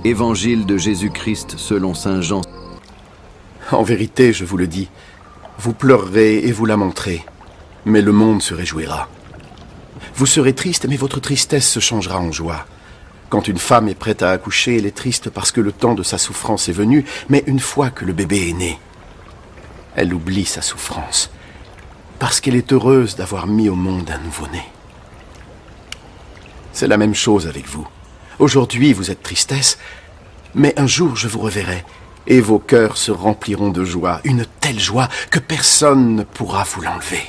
Évangile de Jésus-Christ selon saint Jean. En vérité, je vous le dis, vous pleurerez et vous lamenterez, mais le monde se réjouira. Vous serez triste, mais votre tristesse se changera en joie. Quand une femme est prête à accoucher, elle est triste parce que le temps de sa souffrance est venu, mais une fois que le bébé est né, elle oublie sa souffrance, parce qu'elle est heureuse d'avoir mis au monde un nouveau-né. C'est la même chose avec vous. Aujourd'hui, vous êtes tristesse, mais un jour je vous reverrai, et vos cœurs se rempliront de joie, une telle joie que personne ne pourra vous l'enlever.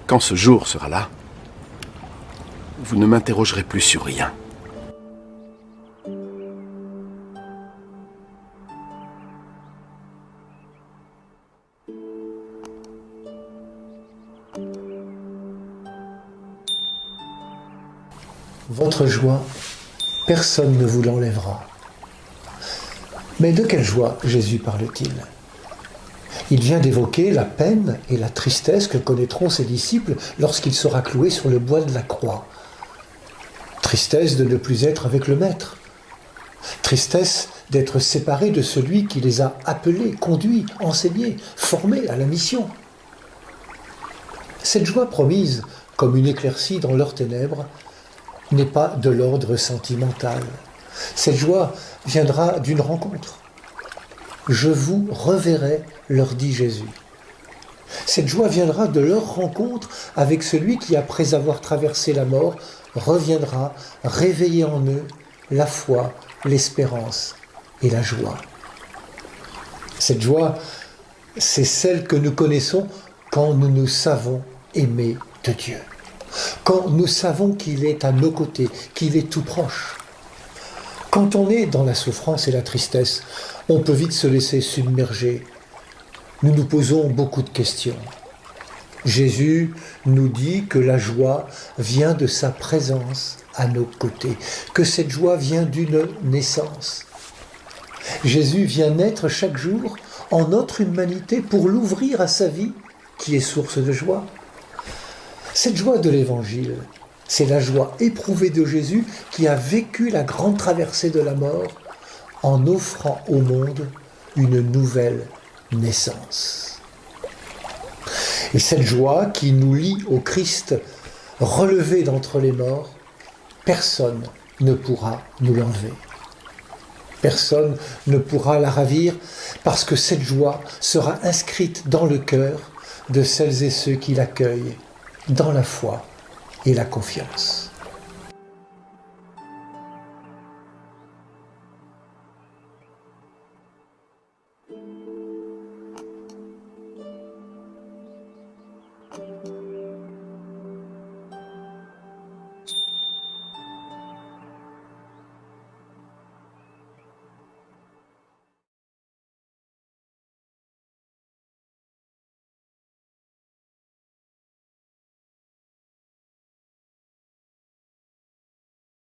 Quand ce jour sera là, vous ne m'interrogerez plus sur rien. Votre joie, personne ne vous l'enlèvera. Mais de quelle joie Jésus parle-t-il ? Il vient d'évoquer la peine et la tristesse que connaîtront ses disciples lorsqu'il sera cloué sur le bois de la croix. Tristesse de ne plus être avec le Maître. Tristesse d'être séparés de celui qui les a appelés, conduits, enseignés, formés à la mission. Cette joie promise, comme une éclaircie dans leurs ténèbres, n'est pas de l'ordre sentimental. Cette joie viendra d'une rencontre. « Je vous reverrai », leur dit Jésus. Cette joie viendra de leur rencontre avec celui qui, après avoir traversé la mort, reviendra réveiller en eux la foi, l'espérance et la joie. Cette joie, c'est celle que nous connaissons quand nous nous savons aimer de Dieu. Quand nous savons qu'il est à nos côtés, qu'il est tout proche. Quand on est dans la souffrance et la tristesse, on peut vite se laisser submerger. Nous nous posons beaucoup de questions. Jésus nous dit que la joie vient de sa présence à nos côtés, que cette joie vient d'une naissance. Jésus vient naître chaque jour en notre humanité pour l'ouvrir à sa vie, qui est source de joie. Cette joie de l'Évangile, c'est la joie éprouvée de Jésus qui a vécu la grande traversée de la mort en offrant au monde une nouvelle naissance. Et cette joie qui nous lie au Christ relevé d'entre les morts, personne ne pourra nous l'enlever. Personne ne pourra la ravir parce que cette joie sera inscrite dans le cœur de celles et ceux qui l'accueillent dans la foi et la confiance.